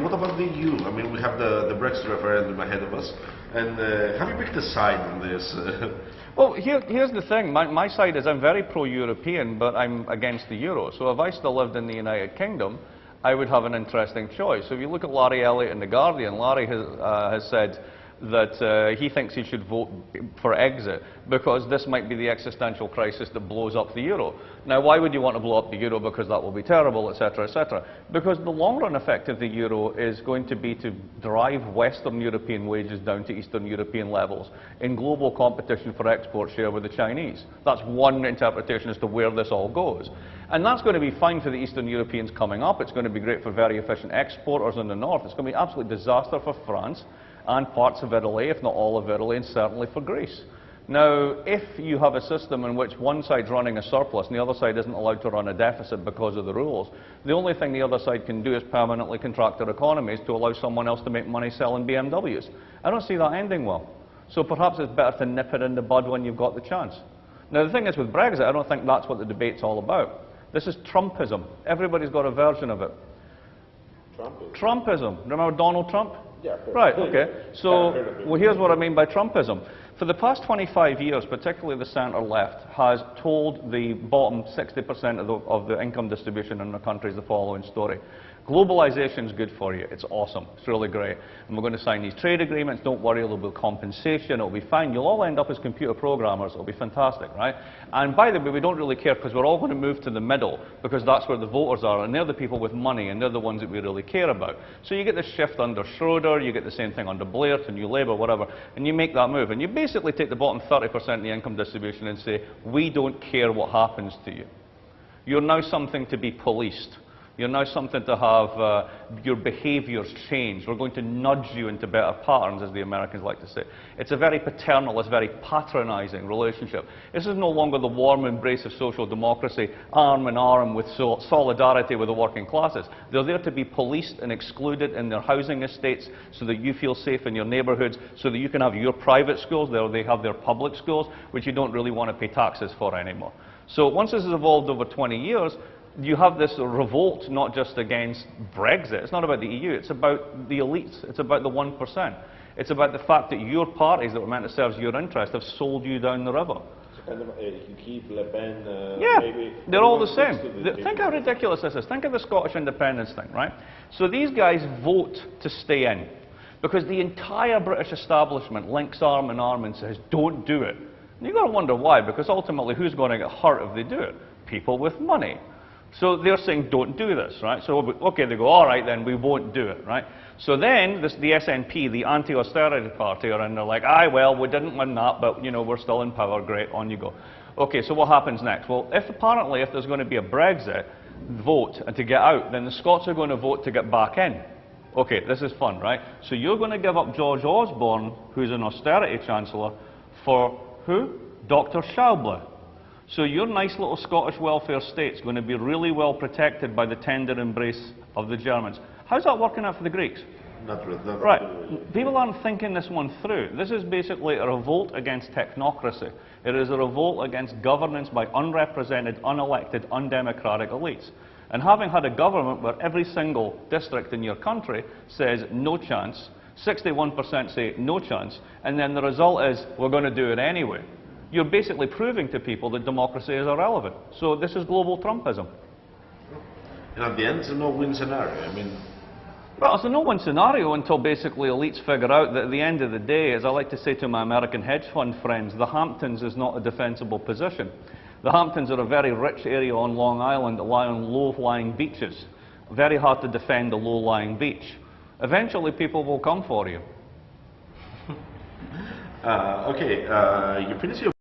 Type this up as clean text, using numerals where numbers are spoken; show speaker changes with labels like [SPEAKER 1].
[SPEAKER 1] what about the EU? I mean, we have the Brexit referendum ahead of us, and have you picked a side on this?
[SPEAKER 2] Well, here's the thing. My side is I'm very pro-European, but I'm against the euro. So if I still lived in the United Kingdom, I would have an interesting choice. So if you look at Larry Elliott in The Guardian, Larry has said that he thinks he should vote for exit because this might be the existential crisis that blows up the euro. Now, why would you want to blow up the euro? Because that will be terrible, etc., etc. Because the long-run effect of the euro is going to be to drive Western European wages down to Eastern European levels in global competition for export share with the Chinese. That's one interpretation as to where this all goes. And that's going to be fine for the Eastern Europeans coming up. It's going to be great for very efficient exporters in the north. It's going to be an absolute disaster for France and parts of Italy, if not all of Italy, and certainly for Greece. Now, if you have a system in which one side's running a surplus and the other side isn't allowed to run a deficit because of the rules, the only thing the other side can do is permanently contract their economies to allow someone else to make money selling BMWs. I don't see that ending well. So perhaps it's better to nip it in the bud when you've got the chance. Now, the thing is with Brexit, I don't think that's what the debate's all about. This is Trumpism. Everybody's got a version of it. Trumpism. Remember Donald Trump?
[SPEAKER 1] Yeah.
[SPEAKER 2] Right, okay. So, well, here's what I mean by Trumpism. For the past 25 years, particularly the centre-left, has told the bottom 60% of the income distribution in the country is the following story. Globalization is good for you. It's awesome. It's really great. And we're going to sign these trade agreements. Don't worry, there'll be compensation. It'll be fine. You'll all end up as computer programmers. It'll be fantastic, right? And by the way, we don't really care because we're all going to move to the middle because that's where the voters are. And they're the people with money and they're the ones that we really care about. So you get this shift under Schroeder. You get the same thing under Blair to New Labour, whatever. And you make that move. And you basically take the bottom 30% of the income distribution and say, we don't care what happens to you. You're now something to be policed. You're now something to have your behaviours change. We're going to nudge you into better patterns, as the Americans like to say. It's a very paternal, it's a very patronising relationship. This is no longer the warm embrace of social democracy, arm in arm with solidarity with the working classes. They're there to be policed and excluded in their housing estates so that you feel safe in your neighbourhoods, so that you can have your private schools, they have their public schools, which you don't really want to pay taxes for anymore. So once this has evolved over 20 years, you have this revolt not just against Brexit. It's not about the EU. It's about the elites. It's about the 1%. It's about the fact that your parties that were meant to serve your interest have sold you down the river.
[SPEAKER 1] So kind of, if you keep Le Pen,
[SPEAKER 2] yeah,
[SPEAKER 1] maybe
[SPEAKER 2] they're all the same. Think how ridiculous this is. Think of the Scottish independence thing, right? So these guys vote to stay in because the entire British establishment links arm in arm and says, don't do it. And you've got to wonder why, because ultimately who's going to get hurt if they do it? People with money. So they're saying, don't do this, right? So, okay, they go, all right, then we won't do it, right? So then the SNP, the anti-austerity party, are in there like, aye, well, we didn't win that, but, you know, we're still in power, great, on you go. Okay, so what happens next? Well, if there's going to be a Brexit vote and to get out, then the Scots are going to vote to get back in. Okay, this is fun, right? So you're going to give up George Osborne, who's an austerity chancellor, for who? Dr. Schäuble. So your nice little Scottish welfare state's going to be really well protected by the tender embrace of the Germans. How's that working out for the Greeks?
[SPEAKER 1] Not really.
[SPEAKER 2] Right. People aren't thinking this one through. This is basically a revolt against technocracy. It is a revolt against governance by unrepresented, unelected, undemocratic elites. And having had a government where every single district in your country says no chance, 61% say no chance, and then the result is we're going to do it anyway. You're basically proving to people that democracy is irrelevant. So this is global Trumpism.
[SPEAKER 1] And at the end, it's a no-win scenario. I mean,
[SPEAKER 2] well, it's a no-win scenario until basically elites figure out that at the end of the day, as I like to say to my American hedge fund friends, the Hamptons is not a defensible position. The Hamptons are a very rich area on Long Island that lie on low-lying beaches. Very hard to defend a low-lying beach. Eventually, people will come for you.
[SPEAKER 1] Okay, you finish your